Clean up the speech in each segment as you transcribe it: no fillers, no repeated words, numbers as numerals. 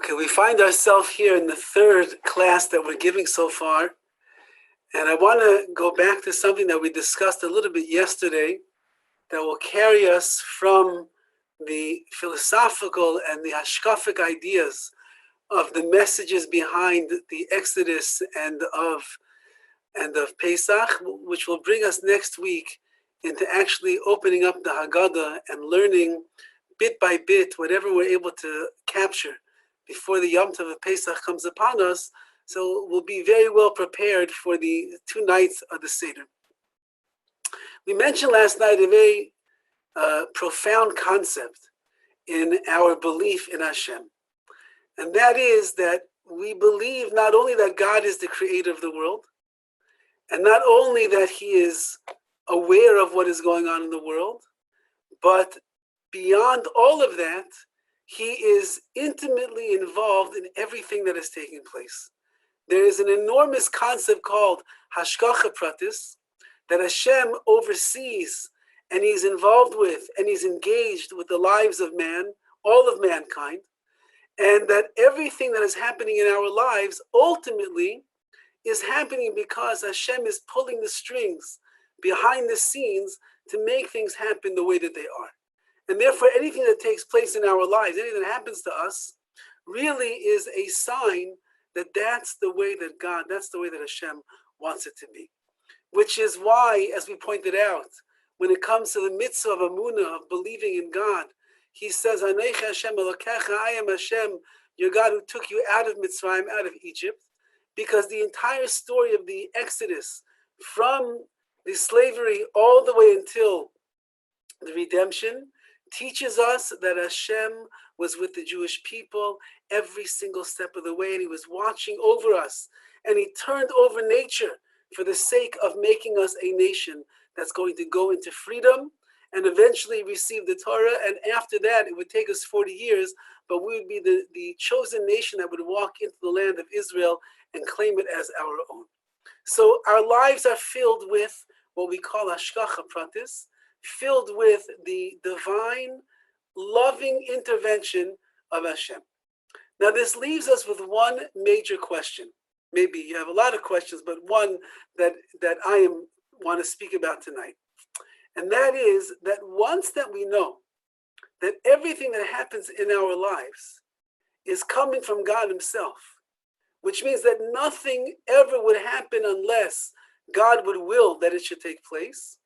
Okay, we find ourselves here in the third class that we're giving so far. And I want to go back to something that we discussed a little bit yesterday that will carry us from the philosophical and the hashkafic ideas of the messages behind the Exodus and of Pesach, which will bring us next week into actually opening up the Haggadah and learning bit by bit whatever we're able to capture before the Yom Tov of Pesach comes upon us. So we'll be very well prepared for the 2 nights of the Seder. We mentioned last night a very profound concept in our belief in Hashem. And that is that we believe not only that God is the creator of the world, and not only that he is aware of what is going on in the world, but beyond all of that, he is intimately involved in everything that is taking place. There is an enormous concept called hashgacha pratis that Hashem oversees and he's involved with and he's engaged with the lives of man, all of mankind, and that everything that is happening in our lives ultimately is happening because Hashem is pulling the strings behind the scenes to make things happen the way that they are. And therefore, anything that takes place in our lives, anything that happens to us, really is a sign that that's the way that God, that's the way that Hashem wants it to be. Which is why, as we pointed out, when it comes to the mitzvah of Emunah, of believing in God, he says, Anochi Hashem Elokecha, I am Hashem, your God who took you out of Mitzrayim, out of Egypt, because the entire story of the Exodus, from the slavery all the way until the redemption, teaches us that Hashem was with the Jewish people every single step of the way, and he was watching over us, and he turned over nature for the sake of making us a nation that's going to go into freedom and eventually receive the Torah. And after that, it would take us 40 years, but we would be the chosen nation that would walk into the land of Israel and claim it as our own. So our lives are filled with what we call hashgacha pratis, filled with the divine, loving intervention of Hashem. Now this leaves us with one major question. Maybe you have a lot of questions, but one that I want to speak about tonight. And that is that once that we know that everything that happens in our lives is coming from God himself, which means that nothing ever would happen unless God would will that it should take place.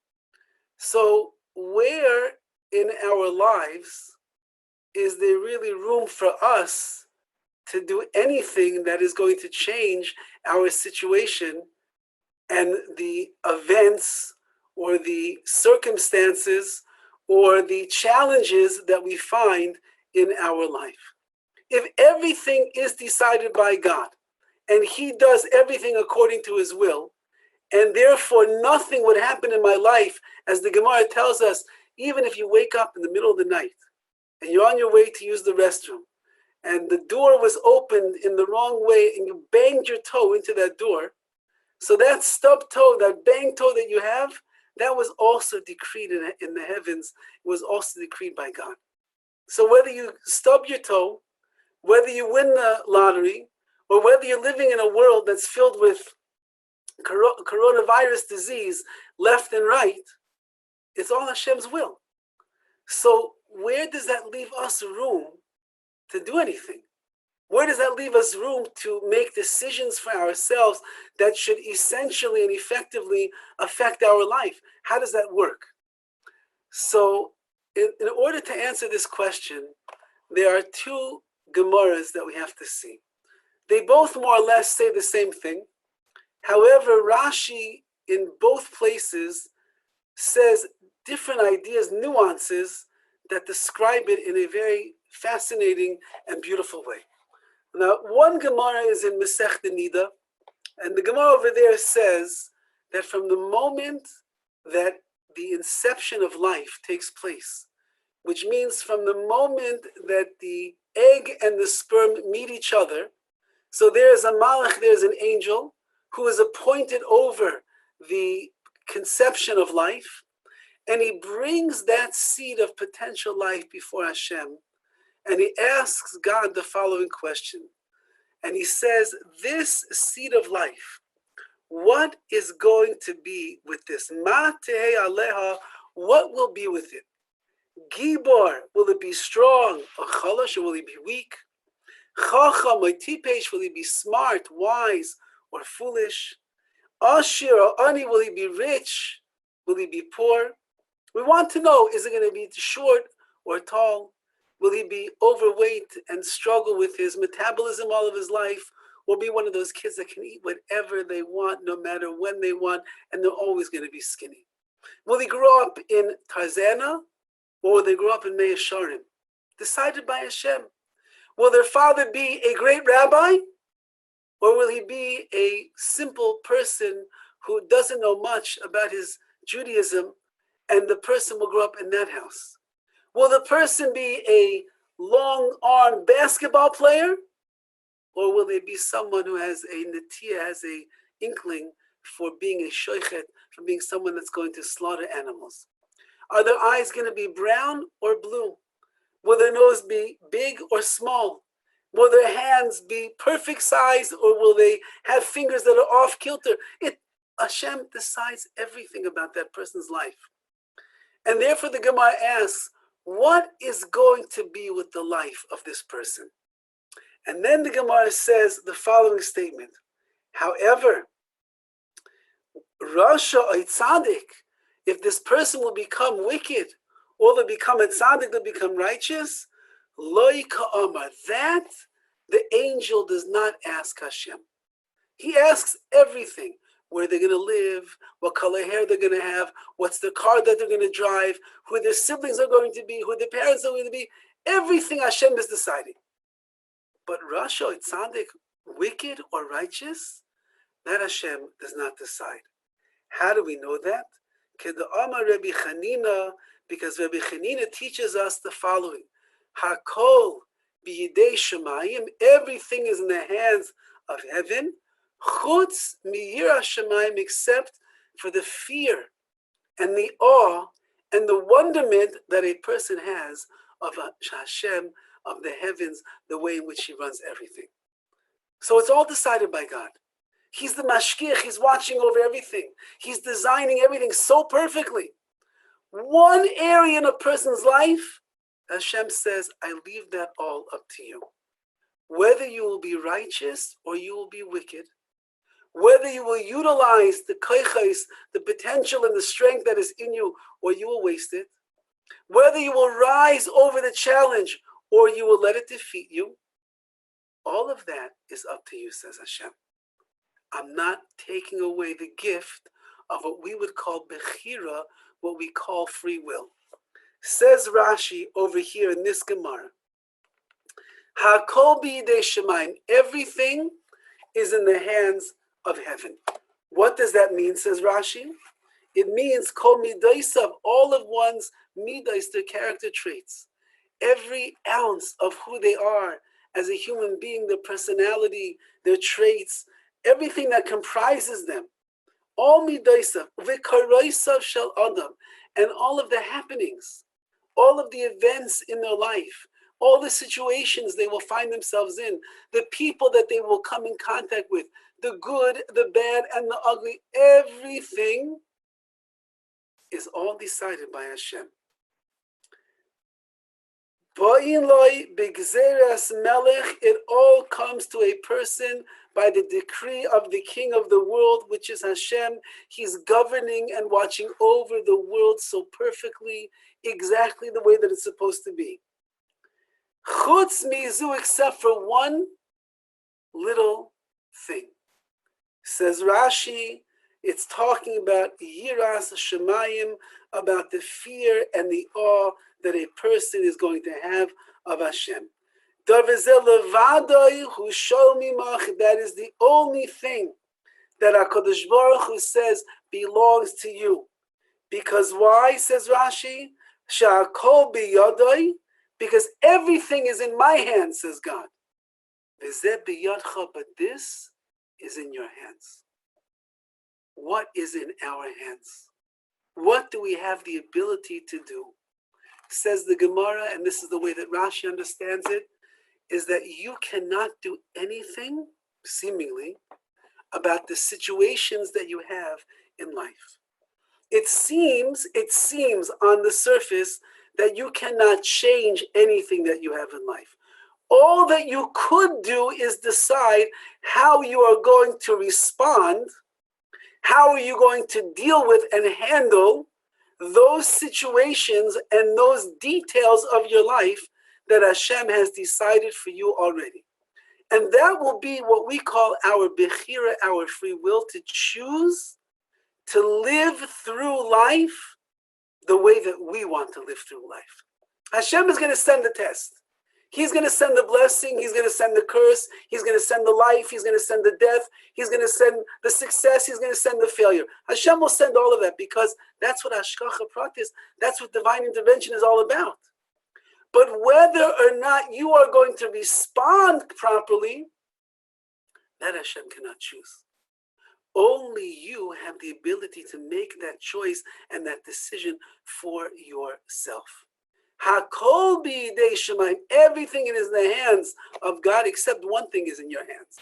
So where in our lives is there really room for us to do anything that is going to change our situation and the events or the circumstances or the challenges that we find in our life? If everything is decided by God and he does everything according to his will, and therefore nothing would happen in my life, as the Gemara tells us, even if you wake up in the middle of the night and you're on your way to use the restroom and the door was opened in the wrong way and you banged your toe into that door, so that stub toe, that bang toe that you have, that was also decreed in the heavens. It was also decreed by God. So whether you stub your toe, whether you win the lottery, or whether you're living in a world that's filled with coronavirus disease left and right, it's all Hashem's will. So where does that leave us room to do anything? Where does that leave us room to make decisions for ourselves that should essentially and effectively affect our life? How does that work? So in order to answer this question, there are 2 Gemaras that we have to see. They both more or less say the same thing. However, Rashi in both places says different ideas, nuances that describe it in a very fascinating and beautiful way. Now, one Gemara is in Masechta Nida, and the Gemara over there says that from the moment that the inception of life takes place, which means from the moment that the egg and the sperm meet each other, so there's a malach, there's an angel who is appointed over the conception of life, and he brings that seed of potential life before Hashem. And he asks God the following question. And he says, this seed of life, what is going to be with this? Ma tehei aleha, what will be with it? Gibor, will it be strong? Or chalash, or will it be weak? Chacham, or tipesh, will he be smart, wise, or foolish? Ashir, or ani, will he be rich? Will he be poor? We want to know, is it going to be short or tall? Will he be overweight and struggle with his metabolism all of his life? Or be one of those kids that can eat whatever they want, no matter when they want, and they're always going to be skinny? Will he grow up in Tarzana, or will they grow up in Mea Sharim? Decided by Hashem. Will their father be a great rabbi, or will he be a simple person who doesn't know much about his Judaism, and the person will grow up in that house? Will the person be a long-armed basketball player, or will they be someone who has a netiya, has a inkling for being a shoichet, for being someone that's going to slaughter animals? Are their eyes going to be brown or blue? Will their nose be big or small? Will their hands be perfect size, or will they have fingers that are off kilter? Hashem decides everything about that person's life. And therefore the Gemara asks, what is going to be with the life of this person? And then the Gemara says the following statement. However, Rasha or tzaddik, if this person will become wicked, or they'll become a tzaddik, they'll become righteous, Loi ka'amar, that the angel does not ask Hashem. He asks everything. Where they're going to live, what color hair they're going to have, what's the car that they're going to drive, who their siblings are going to be, who their parents are going to be. Everything Hashem is deciding. But Rasha or tzaddik, wicked or righteous, that Hashem does not decide. How do we know that? Rabbi Chanina, because Rabbi Chanina teaches us the following. Hakol b'yidei shemayim, everything is in the hands of heaven. Chutz miyira shemayim, except for the fear and the awe and the wonderment that a person has of Hashem, of the heavens, the way in which he runs everything. So it's all decided by God. He's the mashgiach, he's watching over everything. He's designing everything so perfectly. One area in a person's life, Hashem says, I leave that all up to you. Whether you will be righteous or you will be wicked, whether you will utilize the koichos, the potential and the strength that is in you, or you will waste it, whether you will rise over the challenge or you will let it defeat you, all of that is up to you, says Hashem. I'm not taking away the gift of what we would call bechira, what we call free will. Says Rashi over here in this Gemara, Hakol b'yidei shemayim, everything is in the hands of heaven. What does that mean, says Rashi? It means kol midaisav, all of one's midais, their character traits. Every ounce of who they are as a human being, their personality, their traits, everything that comprises them. All midaisav, v'karaisav shel adam, and all of the happenings, all of the events in their life, all the situations they will find themselves in, the people that they will come in contact with, the good, the bad, and the ugly, everything is all decided by Hashem. It all comes to a person by the decree of the King of the world, which is Hashem. He's governing and watching over the world so perfectly, exactly the way that it's supposed to be. Chutz mizu, except for one little thing. Says Rashi, it's talking about yiras shemayim, about the fear and the awe that a person is going to have of Hashem. That is the only thing that HaKadosh Baruch Hu says belongs to you. Because why, says Rashi? Sha'akol biyadai, because everything is in my hands, says God. But this is in your hands. What is in our hands? What do we have the ability to do? says the Gemara, and this is the way that Rashi understands it, is that you cannot do anything, seemingly, about the situations that you have in life. It seems on the surface that you cannot change anything that you have in life. All that you could do is decide how you are going to respond, how are you going to deal with and handle those situations and those details of your life that Hashem has decided for you already. And that will be what we call our bechira, our free will, to choose to live through life the way that we want to live through life. Hashem is going to send the test. He's going to send the blessing. He's going to send the curse. He's going to send the life. He's going to send the death. He's going to send the success. He's going to send the failure. Hashem will send all of that because that's what Hashgacha practice, that's what divine intervention is all about. But whether or not you are going to respond properly, that Hashem cannot choose. Only you have the ability to make that choice and that decision for yourself. Hakol b'yidei Shemayim, everything is in the hands of God except one thing is in your hands.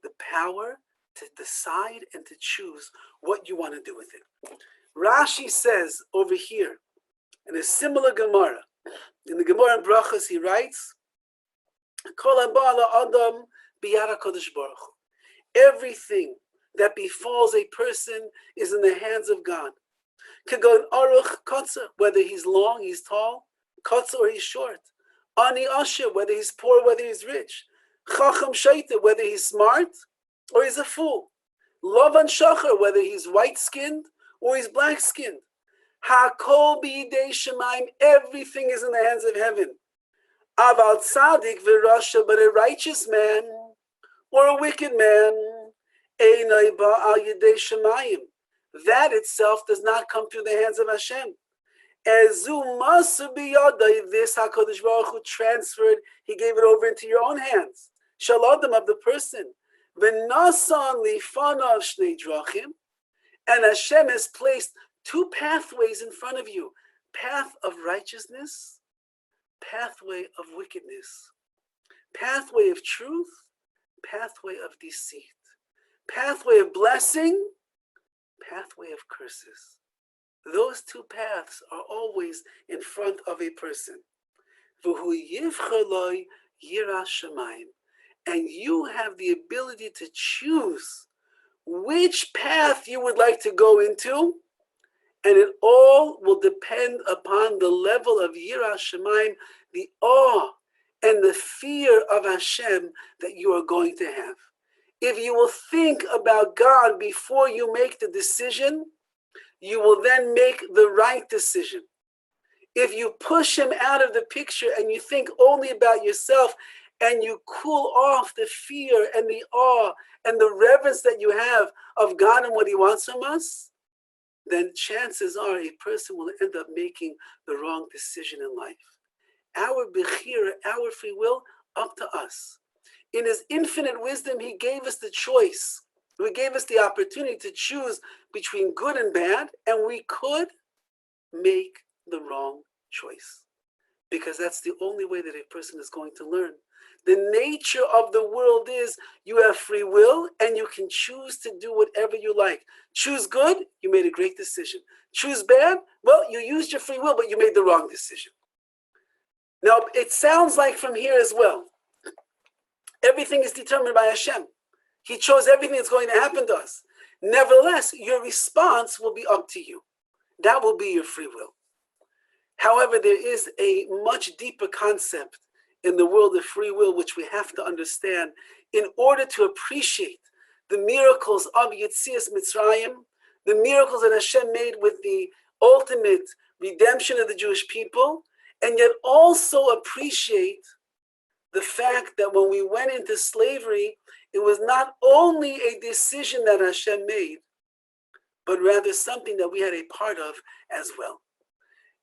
The power to decide and to choose what you want to do with it. Rashi says over here, in a similar Gemara, in the Gemara in Brachos, he writes, Kol haba la'adam biyad HaKadosh Baruch Hu. Everything that befalls a person is in the hands of God. Kagon aruch kotzer, whether he's long, he's tall, kotzer or he's short. Ani asher, whether he's poor, whether he's rich. Chacham shaita, whether he's smart or he's a fool. Lavan shachar, whether he's white-skinned or he's black-skinned. Hakol b'yidei Shemayim, everything is in the hands of heaven. Aval tzaddik v'rasha, but a righteous man or a wicked man, einay ba'al yidei Shemayim, that itself does not come through the hands of Hashem. Ezu masu biyadai, this HaKadosh Baruch Hu transferred, he gave it over into your own hands. Shalodam, of the person. V'nasan lifanav shnei drachim, and Hashem has placed two pathways in front of you. Path of righteousness, pathway of wickedness. Pathway of truth, pathway of deceit. Pathway of blessing, pathway of curses. Those two paths are always in front of a person. V'hu yivcher lo yiras shamayim. And you have the ability to choose which path you would like to go into, and it all will depend upon the level of yiras shamayim, the awe and the fear of Hashem that you are going to have. If you will think about God before you make the decision, you will then make the right decision. If you push him out of the picture and you think only about yourself and you cool off the fear and the awe and the reverence that you have of God and what he wants from us, then chances are a person will end up making the wrong decision in life. Our bechira, our free will, up to us. In his infinite wisdom, he gave us the choice. He gave us the opportunity to choose between good and bad, and we could make the wrong choice. Because that's the only way that a person is going to learn. The nature of the world is you have free will and you can choose to do whatever you like. Choose good, you made a great decision. Choose bad, well, you used your free will, but you made the wrong decision. Now, it sounds like from here as well, everything is determined by Hashem. He chose everything that's going to happen to us. Nevertheless, your response will be up to you. That will be your free will. However, there is a much deeper concept in the world of free will, which we have to understand in order to appreciate the miracles of Yetzias Mitzrayim, the miracles that Hashem made with the ultimate redemption of the Jewish people, and yet also appreciate the fact that when we went into slavery, it was not only a decision that Hashem made, but rather something that we had a part of as well.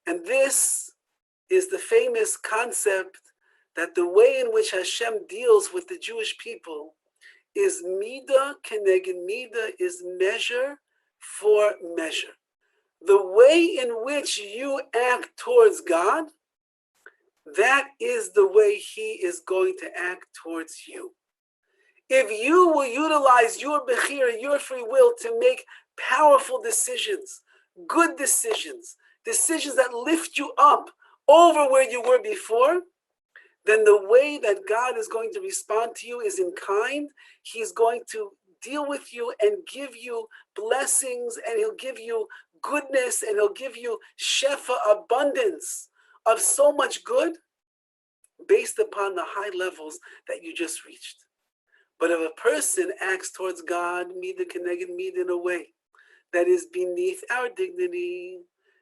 And this is the famous concept that the way in which Hashem deals with the Jewish people is midah keneged midah, is measure for measure. the way in which you act towards God, that is the way He is going to act towards you. If you will utilize your bechira, your free will, to make powerful decisions, good decisions, decisions that lift you up over where you were before, then the way that God is going to respond to you is in kind. He's going to deal with you and give you blessings, and He'll give you goodness, and He'll give you shefa, abundance of so much good based upon the high levels that you just reached. But if a person acts towards God, mida keneged mida, in a way that is beneath our dignity,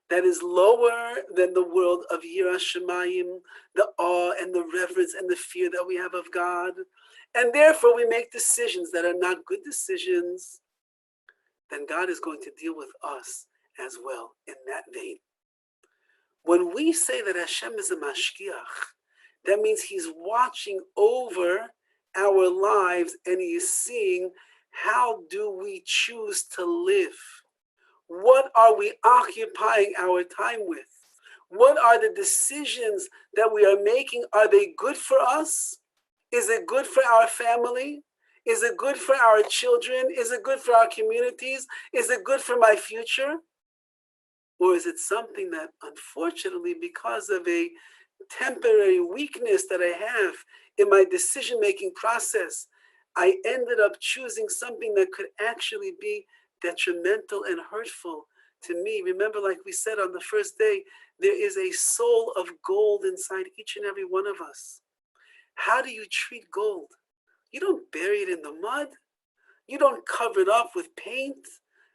that is lower than the world of Yirah Shemayim, the awe and the reverence and the fear that we have of God, and therefore we make decisions that are not good decisions, then God is going to deal with us as well in that vein. When we say that Hashem is a mashgiach, that means He's watching over our lives and He is seeing, how do we choose to live? What are we occupying our time with? What are the decisions that we are making? Are they good for us? Is it good for our family? Is it good for our children? Is it good for our communities? Is it good for my future? Or is it something that, unfortunately, because of a temporary weakness that I have in my decision-making process, I ended up choosing something that could actually be detrimental and hurtful to me? Remember, like we said on the first day, there is a soul of gold inside each and every one of us. How do you treat gold? You don't bury it in the mud. You don't cover it up with paint.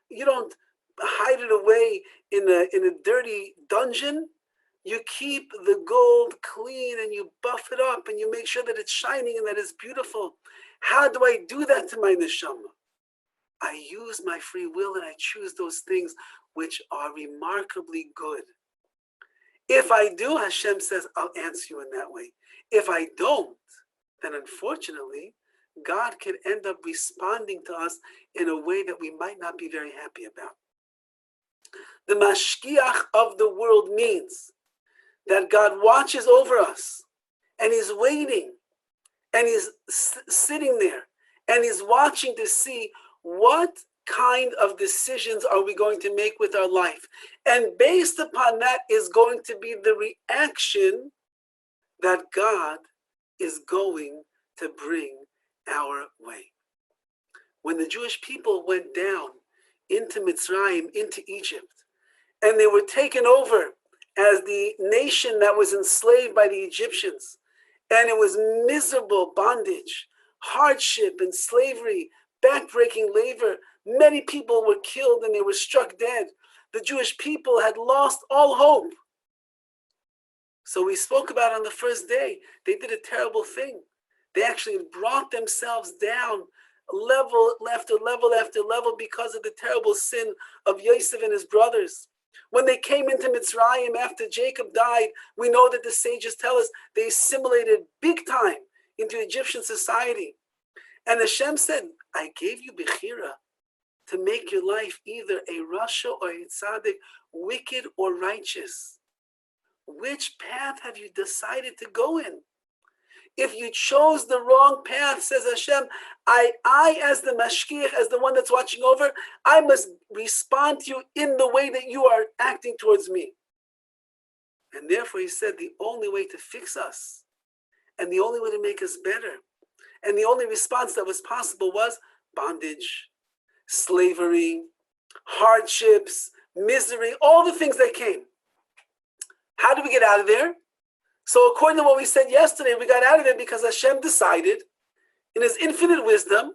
You don't hide it away in a dirty dungeon. You keep the gold clean and you buff it up and you make sure that it's shining and that it's beautiful. How do I do that to my neshama? I use my free will and I choose those things which are remarkably good. If I do, Hashem says, I'll answer you in that way. If I don't, then unfortunately, God can end up responding to us in a way that we might not be very happy about. The mashgiach of the world means that God watches over us and He's waiting and He's sitting there and He's watching to see what kind of decisions are we going to make with our life. And based upon that is going to be the reaction that God is going to bring our way. When the Jewish people went down into Mitzrayim, into Egypt, and they were taken over as the nation that was enslaved by the Egyptians, and it was miserable bondage, hardship and slavery, backbreaking labor. Many people were killed and they were struck dead. The Jewish people had lost all hope. So we spoke about on the first day, they did a terrible thing. They actually brought themselves down level after level after level because of the terrible sin of Yosef and his brothers. When they came into Mitzrayim after Jacob died, we know that the sages tell us they assimilated big time into Egyptian society. And Hashem said, I gave you Bechira to make your life either a Rasha or a Tzaddik, wicked or righteous. Which path have you decided to go in? If you chose the wrong path, says Hashem, I as the mashgiach, as the one that's watching over, I must respond to you in the way that you are acting towards me. And therefore He said the only way to fix us and the only way to make us better and the only response that was possible was bondage, slavery, hardships, misery, all the things that came. How do we get out of there? So according to what we said yesterday, we got out of there because Hashem decided in His infinite wisdom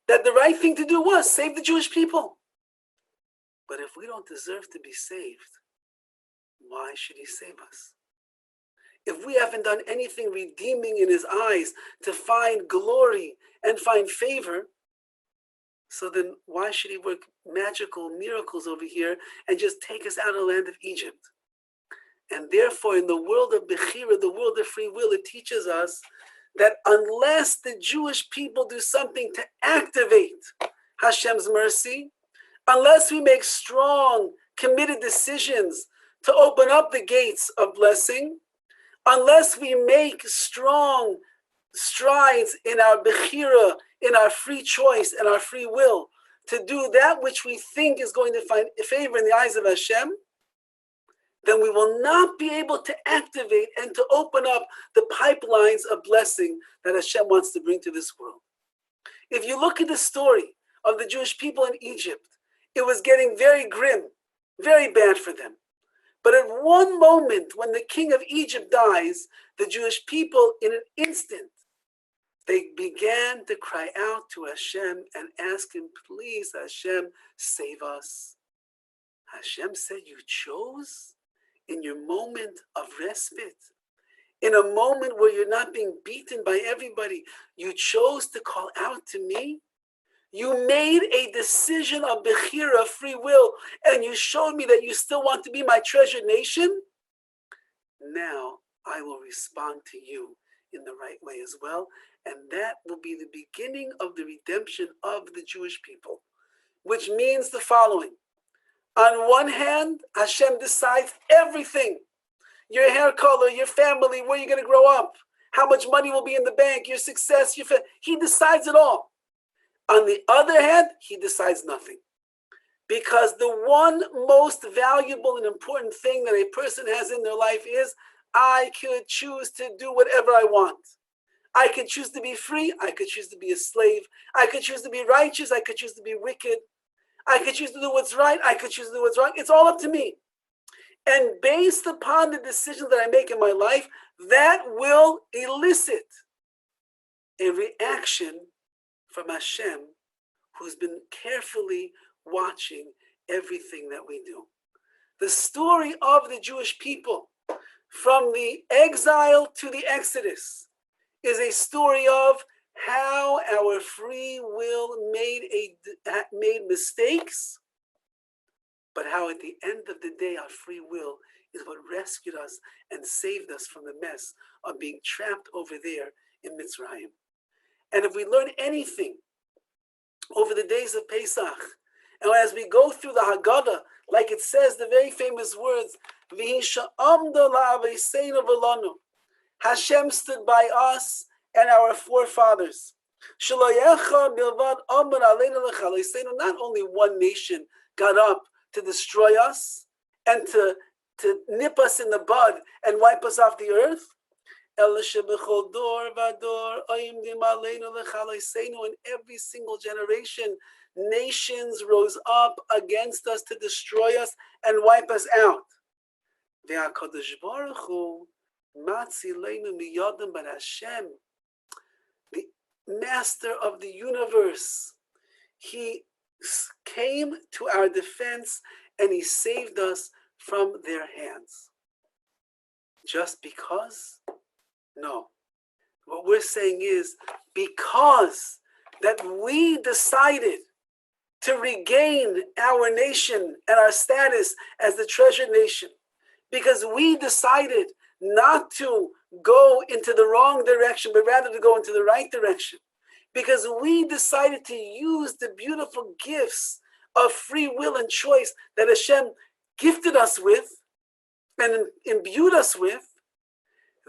that the right thing to do was save the Jewish people. But if we don't deserve to be saved, why should He save us? If we haven't done anything redeeming in His eyes to find glory and find favor, so then why should He work magical miracles over here and just take us out of the land of Egypt? And therefore, in the world of Bechira, the world of free will, it teaches us that unless the Jewish people do something to activate Hashem's mercy, unless we make strong committed decisions to open up the gates of blessing, unless we make strong strides in our bechira, in our free choice and our free will, to do that which we think is going to find favor in the eyes of Hashem, then we will not be able to activate and to open up the pipelines of blessing that Hashem wants to bring to this world. If you look at the story of the Jewish people in Egypt, it was getting very grim, very bad for them. But at one moment, when the king of Egypt dies, the Jewish people, in an instant, they began to cry out to Hashem and ask him, please, Hashem, save us. Hashem said, you chose in your moment of respite, in a moment where you're not being beaten by everybody, you chose to call out to me. You made a decision of bechira, free will, and you showed me that you still want to be my treasured nation. Now I will respond to you in the right way as well. And that will be the beginning of the redemption of the Jewish people, which means the following. On one hand, Hashem decides everything. Your hair color, your family, where you're going to grow up, how much money will be in the bank, your success, He decides it all. On the other hand, He decides nothing. Because the one most valuable and important thing that a person has in their life is, I could choose to do whatever I want. I could choose to be free. I could choose to be a slave. I could choose to be righteous. I could choose to be wicked. I could choose to do what's right. I could choose to do what's wrong. It's all up to me. And based upon the decisions that I make in my life, that will elicit a reaction from Hashem, who's been carefully watching everything that we do. The story of the Jewish people from the exile to the Exodus is a story of how our free will made mistakes, but how at the end of the day, our free will is what rescued us and saved us from the mess of being trapped over there in Mitzrayim. And if we learn anything over the days of Pesach, and as we go through the Haggadah, like it says, the very famous words, Hashem stood by us and our forefathers. Not only one nation got up to destroy us and to nip us in the bud and wipe us off the earth, in every single generation, nations rose up against us to destroy us and wipe us out. But Hashem, the master of the universe, He came to our defense and He saved us from their hands. Just because? No. What we're saying is, because that we decided to regain our nation and our status as the treasured nation, because we decided not to go into the wrong direction, but rather to go into the right direction, because we decided to use the beautiful gifts of free will and choice that Hashem gifted us with and imbued us with.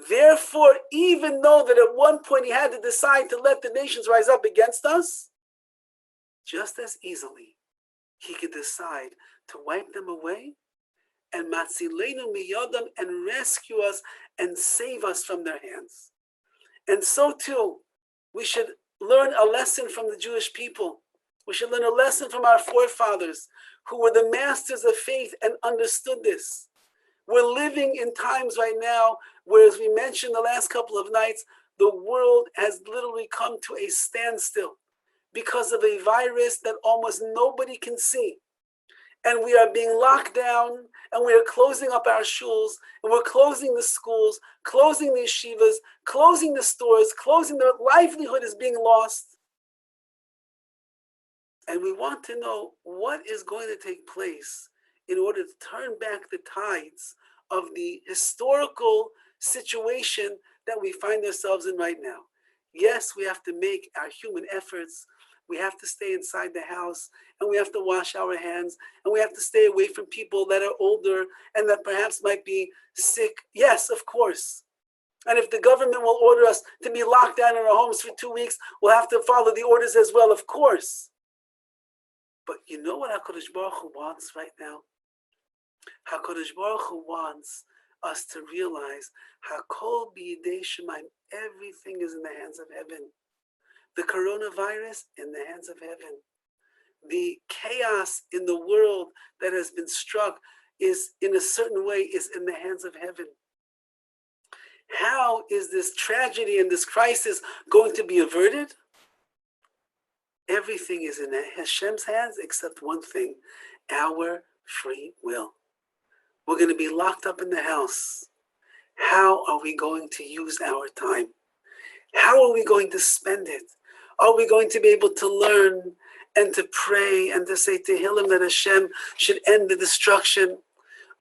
Therefore, even though that at one point He had to decide to let the nations rise up against us, just as easily He could decide to wipe them away and matzilenu miyadam, and rescue us and save us from their hands. And so too, we should learn a lesson from the Jewish people. We should learn a lesson from our forefathers who were the masters of faith and understood this. We're living in times right now where, as we mentioned the last couple of nights, the world has literally come to a standstill because of a virus that almost nobody can see. And we are being locked down, and we are closing up our shuls, and we're closing the schools, closing the yeshivas, closing the stores, closing the livelihood is being lost. And we want to know what is going to take place in order to turn back the tides of the historical situation that we find ourselves in right now. Yes, we have to make our human efforts. we have to stay inside the house, and we have to wash our hands, and we have to stay away from people that are older and that perhaps might be sick. Yes, of course. And if the government will order us to be locked down in our homes for 2 weeks, we'll have to follow the orders as well, of course. But you know what HaKadosh Baruch Hu wants right now? HaKadosh Baruch Hu wants us to realize Hakol b'yidei Shemaim, everything is in the hands of heaven. The coronavirus in the hands of heaven. The chaos in the world that has been struck is, in a certain way, is in the hands of heaven. How is this tragedy and this crisis going to be averted? Everything is in Hashem's hands except one thing, our free will. We're going to be locked up in the house. How are we going to use our time? How are we going to spend it? Are we going to be able to learn and to pray and to say Tehillim that Hashem should end the destruction?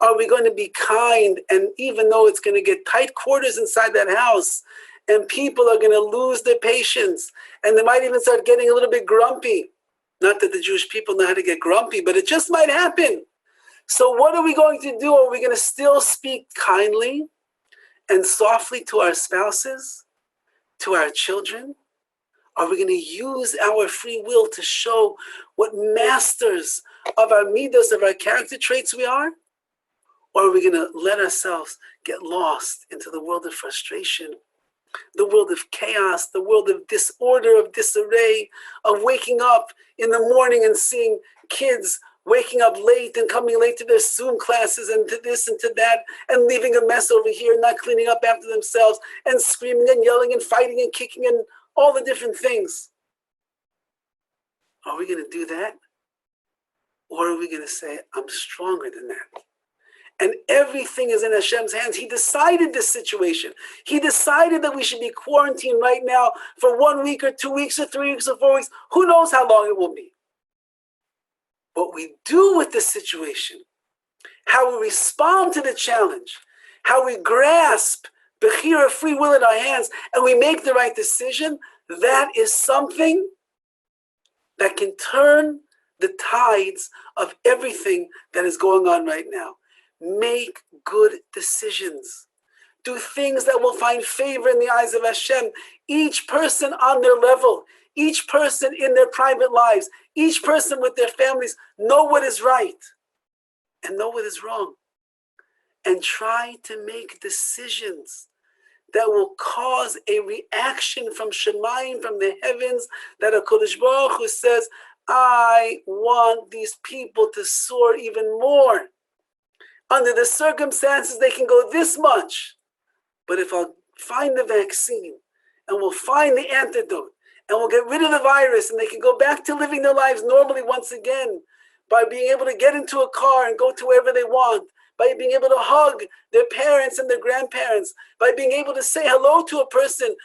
Are we going to be kind, and even though it's going to get tight quarters inside that house and people are going to lose their patience and they might even start getting a little bit grumpy? Not that the Jewish people know how to get grumpy, but it just might happen. So what are we going to do? Are we going to still speak kindly and softly to our spouses, to our children? Are we going to use our free will to show what masters of our midos, of our character traits we are? Or are we going to let ourselves get lost into the world of frustration, the world of chaos, the world of disorder, of disarray, of waking up in the morning and seeing kids waking up late and coming late to their Zoom classes and to this and to that and leaving a mess over here, not cleaning up after themselves and screaming and yelling and fighting and kicking and all the different things? Are we going to do that? Or are we going to say, I'm stronger than that? And everything is in Hashem's hands. He decided this situation. He decided that we should be quarantined right now for 1 week or 2 weeks or 3 weeks or 4 weeks. Who knows how long it will be? What we do with this situation, how we respond to the challenge, how we grasp Bechira, free will in our hands, and we make the right decision, that is something that can turn the tides of everything that is going on right now. Make good decisions. Do things that will find favor in the eyes of Hashem. Each person on their level, each person in their private lives, each person with their families, know what is right and know what is wrong. And try to make decisions that will cause a reaction from Shemayim, from the heavens, that HaKadosh Baruch Hu says, I want these people to soar even more. Under the circumstances, they can go this much. But if I'll find the vaccine, and we'll find the antidote, and we'll get rid of the virus, and they can go back to living their lives normally once again, by being able to get into a car and go to wherever they want, by being able to hug their parents and their grandparents, by being able to say hello to a person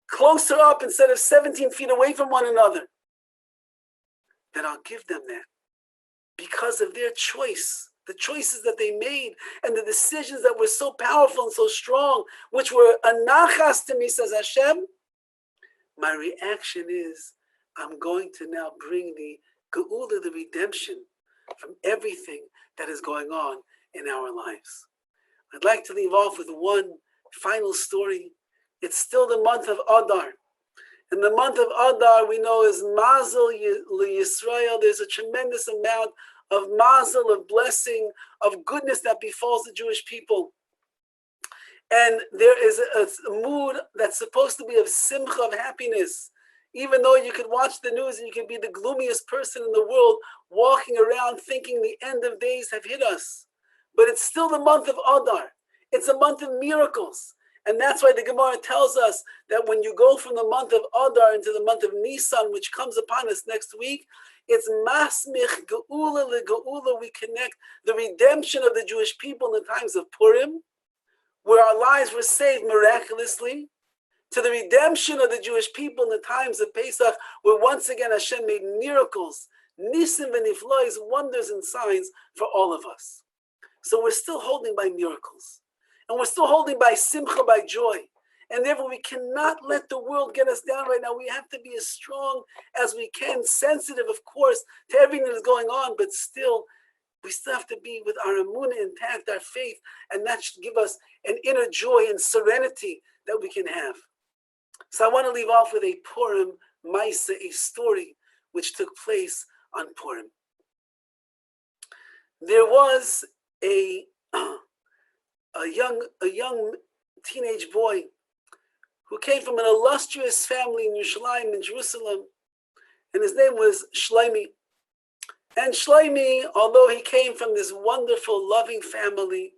closer up instead of 17 feet away from one another, then I'll give them that because of their choice, the choices that they made and the decisions that were so powerful and so strong, which were a nachas to me, says Hashem. My reaction is, I'm going to now bring the geula, the redemption from everything that is going on in our lives. I'd like to leave off with one final story. It's still the month of Adar. And the month of Adar we know is Mazel Yisrael. There's a tremendous amount of mazel, of blessing, of goodness that befalls the Jewish people. And there is a mood that's supposed to be of simcha, of happiness. Even though you could watch the news and you could be the gloomiest person in the world walking around thinking the end of days have hit us. But it's still the month of Adar. It's a month of miracles. And that's why the Gemara tells us that when you go from the month of Adar into the month of Nisan, which comes upon us next week, it's masmich geula legeula. We connect the redemption of the Jewish people in the times of Purim, where our lives were saved miraculously, to the redemption of the Jewish people in the times of Pesach, where once again Hashem made miracles, nisim v'niflois, wonders and signs for all of us. So we're still holding by miracles. And we're still holding by simcha, by joy. And therefore, we cannot let the world get us down right now. We have to be as strong as we can, sensitive, of course, to everything that is going on, but still, we still have to be with our emunah intact, our faith, and that should give us an inner joy and serenity that we can have. So I want to leave off with a Purim Maisa, a story which took place on Purim. There was a young teenage boy who came from an illustrious family in Yerushalayim, in Jerusalem, and his name was Shlomi. And Shlomi, although he came from this wonderful, loving family,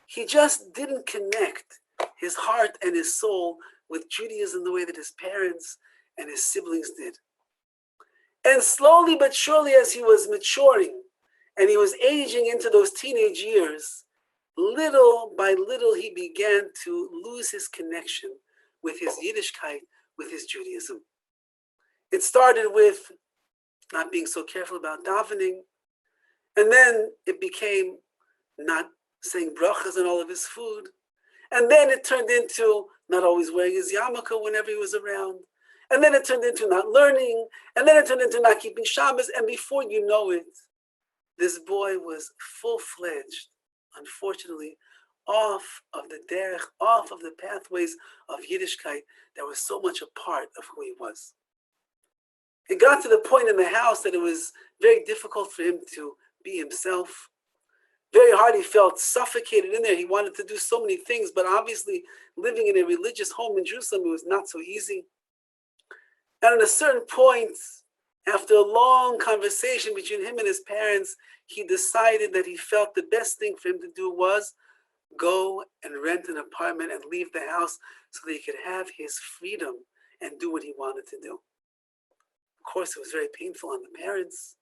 he just didn't connect his heart and his soul with Judaism the way that his parents and his siblings did. And slowly but surely, as he was maturing and he was aging into those teenage years, little by little he began to lose his connection with his Yiddishkeit, with his Judaism. It started with not being so careful about davening, and then it became not saying brachas on all of his food, and then it turned into not always wearing his yarmulke whenever he was around, and then it turned into not learning, and then it turned into not keeping Shabbos, and before you know it, this boy was full-fledged, unfortunately, off of the derech, off of the pathways of Yiddishkeit that was so much a part of who he was. It got to the point in the house that it was very difficult for him to be himself. Very hard, he felt suffocated in there. He wanted to do so many things, but obviously living in a religious home in Jerusalem, it was not so easy. And at a certain point, after a long conversation between him and his parents, he decided that he felt the best thing for him to do was go and rent an apartment and leave the house so that he could have his freedom and do what he wanted to do. Of course, it was very painful on the parents.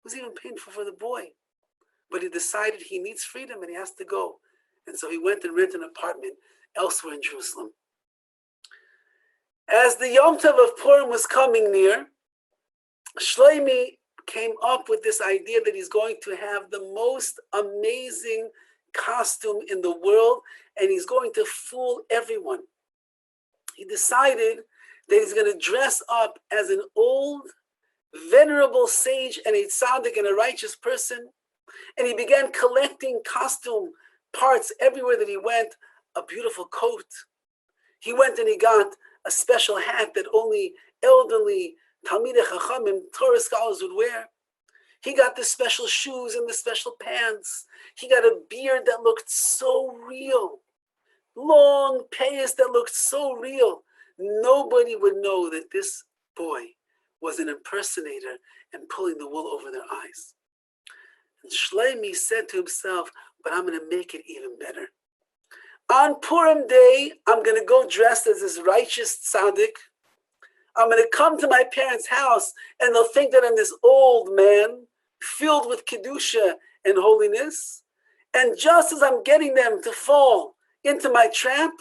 It was even painful for the boy. But he decided he needs freedom and he has to go. And so he went and rented an apartment elsewhere in Jerusalem. As the Yom Tov of Purim was coming near, Shlomi came up with this idea that he's going to have the most amazing costume in the world and he's going to fool everyone. He decided that he's going to dress up as an old, venerable sage and a tzaddik and a righteous person. And he began collecting costume parts everywhere that he went, a beautiful coat. He went and he got a special hat that only elderly Talmidei Chachamim, Torah scholars would wear. He got the special shoes and the special pants. He got a beard that looked so real. Long payas that looked so real. Nobody would know that this boy was an impersonator and pulling the wool over their eyes. And Shlomi said to himself, but I'm going to make it even better. On Purim day, I'm going to go dressed as this righteous tzaddik. I'm going to come to my parents' house and they'll think that I'm this old man filled with kedusha and holiness. And just as I'm getting them to fall into my trap,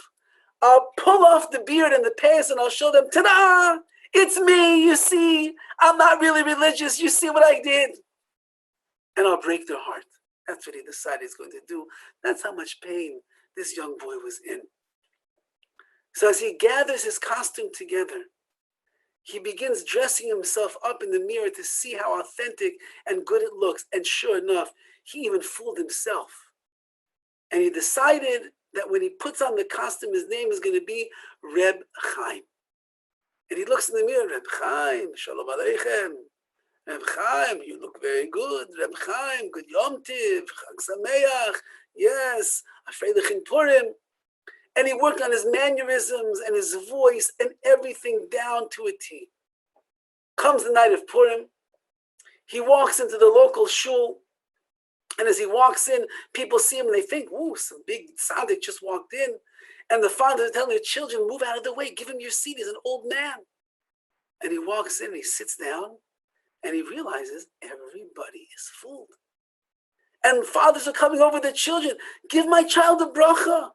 I'll pull off the beard and the payas and I'll show them, ta-da! It's me, you see. I'm not really religious. You see what I did? And I'll break their heart. That's what he decided he's going to do. That's how much pain this young boy was in. So as he gathers his costume together, he begins dressing himself up in the mirror to see how authentic and good it looks. And sure enough, he even fooled himself. And he decided that when he puts on the costume, his name is going to be Reb Chaim. And he looks in the mirror, Reb Chaim, Shalom Aleichem. Reb Chaim, you look very good. Reb Chaim, good Yom Tiv, Chag Sameach. Yes, Afreilich Purim. And he worked on his mannerisms and his voice and everything down to a T. Comes the night of Purim. He walks into the local shul. And as he walks in, people see him and they think, ooh, some big tzaddik just walked in. And the fathers are telling their children, move out of the way, give him your seat, he's an old man. And he walks in and he sits down and he realizes everybody is fooled. And fathers are coming over their children, give my child a bracha.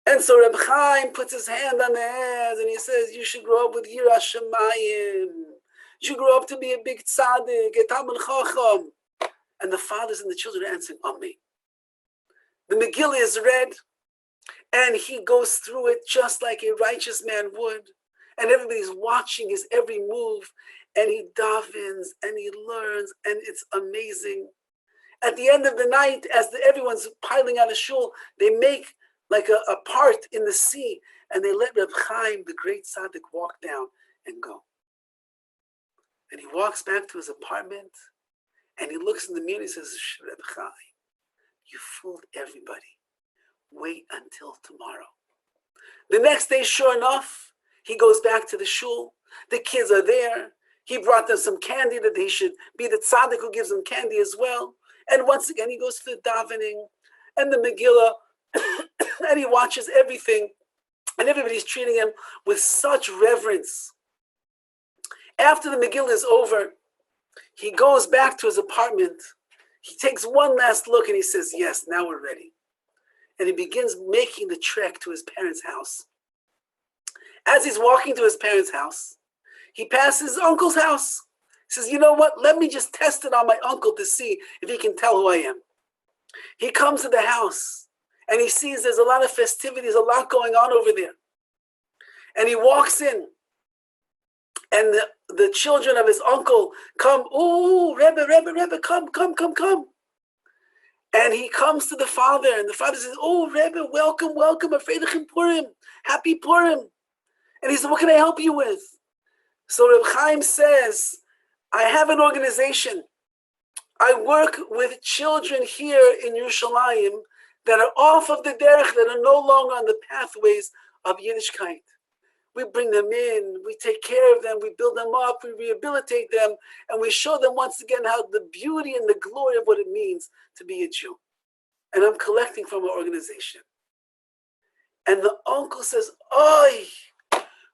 And so Reb Chaim puts his hand on their hands and he says, you should grow up with Yirah Shamayim. You should grow up to be a big tzaddik, a Talmid Chacham. And the fathers and the children are answering, Amen. The Megillah is read, And he goes through it just like a righteous man would. And everybody's watching his every move. And he davens and he learns, and it's amazing. At the end of the night, as everyone's piling out of shul, they make like a part in the sea, and they let Reb Chaim, the great tzaddik, walk down and go. And he walks back to his apartment, and he looks in the mirror and he says, Reb Chaim, you fooled everybody. Wait until tomorrow. The next day, sure enough, he goes back to the shul. The kids are there. He brought them some candy that they should be the tzaddik who gives them candy as well. And once again, he goes to the davening and the Megillah, and he watches everything. And everybody's treating him with such reverence. After the Megillah is over, he goes back to his apartment. He takes one last look and he says, yes, now we're ready. And he begins making the trek to his parents' house. As he's walking to his parents' house, he passes his uncle's house. He says, you know what? Let me just test it on my uncle to see if he can tell who I am. He comes to the house and he sees there's a lot of festivities, a lot going on over there. And he walks in, and the children of his uncle come, ooh, Rebbe, come. And he comes to the father, and the father says, oh, Rebbe, welcome, Afreidachim Purim, happy Purim. And he said, what can I help you with? So Reb Chaim says, I have an organization. I work with children here in Yerushalayim that are off of the derech, that are no longer on the pathways of Yiddishkeit. We bring them in, we take care of them, we build them up, we rehabilitate them, and we show them once again how the beauty and the glory of what it means to be a Jew. And I'm collecting from our organization. And the uncle says, Oy,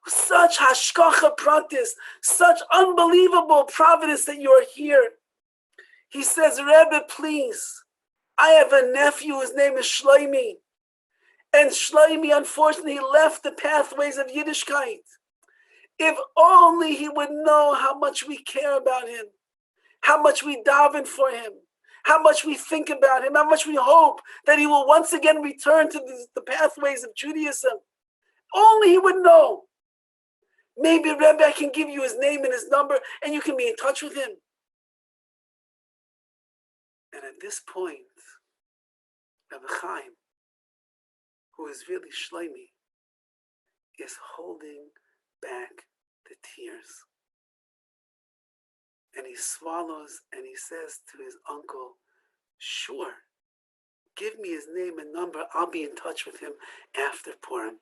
such hashkacha pratis, such unbelievable providence that you are here. He says, Rebbe, please, I have a nephew, his name is Shloimi. And Shloimi, unfortunately, left the pathways of Yiddishkeit. If only he would know how much we care about him, how much we daven for him, how much we think about him, how much we hope that he will once again return to the pathways of Judaism. Only he would know. Maybe, Rebbe, I can give you his name and his number, and you can be in touch with him. And at this point, Rabbi Chaim, who is really Shloimi, is holding back the tears. And he swallows and he says to his uncle, sure, give me his name and number. I'll be in touch with him after Purim.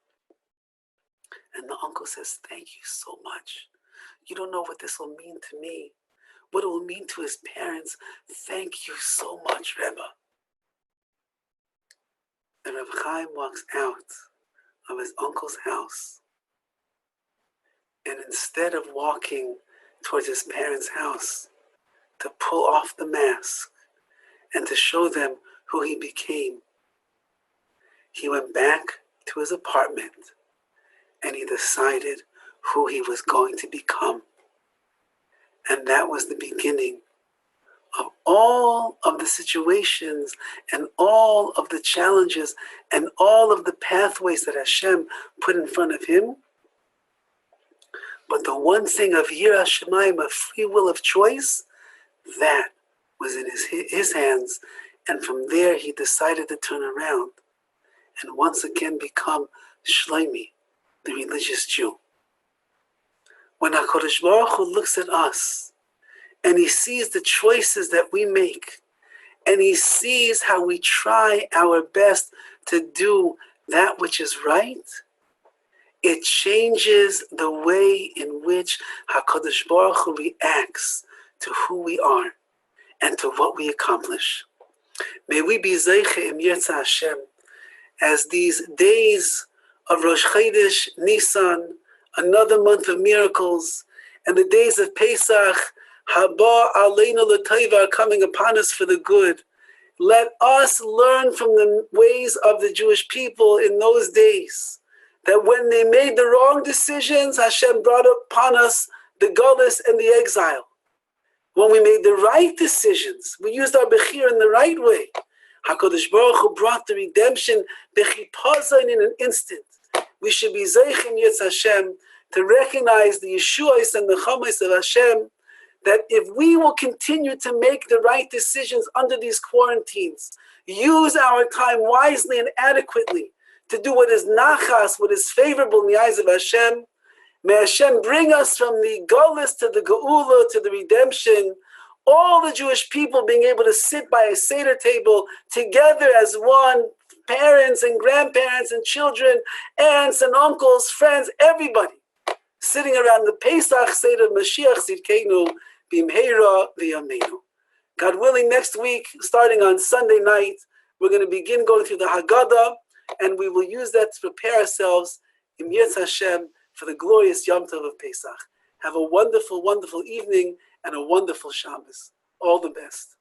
And the uncle says, thank you so much. You don't know what this will mean to me, what it will mean to his parents. Thank you so much, Rebbe. And Reb Chaim walks out of his uncle's house. And instead of walking towards his parents' house to pull off the mask and to show them who he became, he went back to his apartment and he decided who he was going to become. And that was the beginning of all of the situations and all of the challenges and all of the pathways that Hashem put in front of him. But the one thing of Yirah Shamayim, of free will of choice, that was in his hands. And from there he decided to turn around and once again become Shloimi, the religious Jew. When HaKadosh Baruch Hu looks at us, and he sees the choices that we make, and he sees how we try our best to do that which is right, it changes the way in which HaKadosh Baruch Hu reacts to who we are and to what we accomplish. May we be Zeiche im Yirtzeh Hashem, as these days of Rosh Chodesh Nisan, another month of miracles, and the days of Pesach, Haba Aleinu L'Tova, are coming upon us for the good. Let us learn from the ways of the Jewish people in those days, that when they made the wrong decisions, Hashem brought upon us the Golus and the exile. When we made the right decisions, we used our Bechir in the right way, HaKadosh Baruch Hu brought the redemption b'chipazayin in an instant. We should be zeichim Yitz Hashem to recognize the Yeshuas and the Chamas of Hashem, that if we will continue to make the right decisions under these quarantines, use our time wisely and adequately to do what is nachas, what is favorable in the eyes of Hashem, may Hashem bring us from the Golus to the Geula to the redemption, all the Jewish people being able to sit by a Seder table together as one, parents and grandparents and children, aunts and uncles, friends, everybody, sitting around the Pesach Seder Mashiach Tzidkenu Bimheira V'Yameinu. God willing, next week, starting on Sunday night, we're going to begin going through the Haggadah, and we will use that to prepare ourselves in Yitz Hashem for the glorious Yom Tov of Pesach. Have a wonderful, wonderful evening and a wonderful Shabbos. All the best.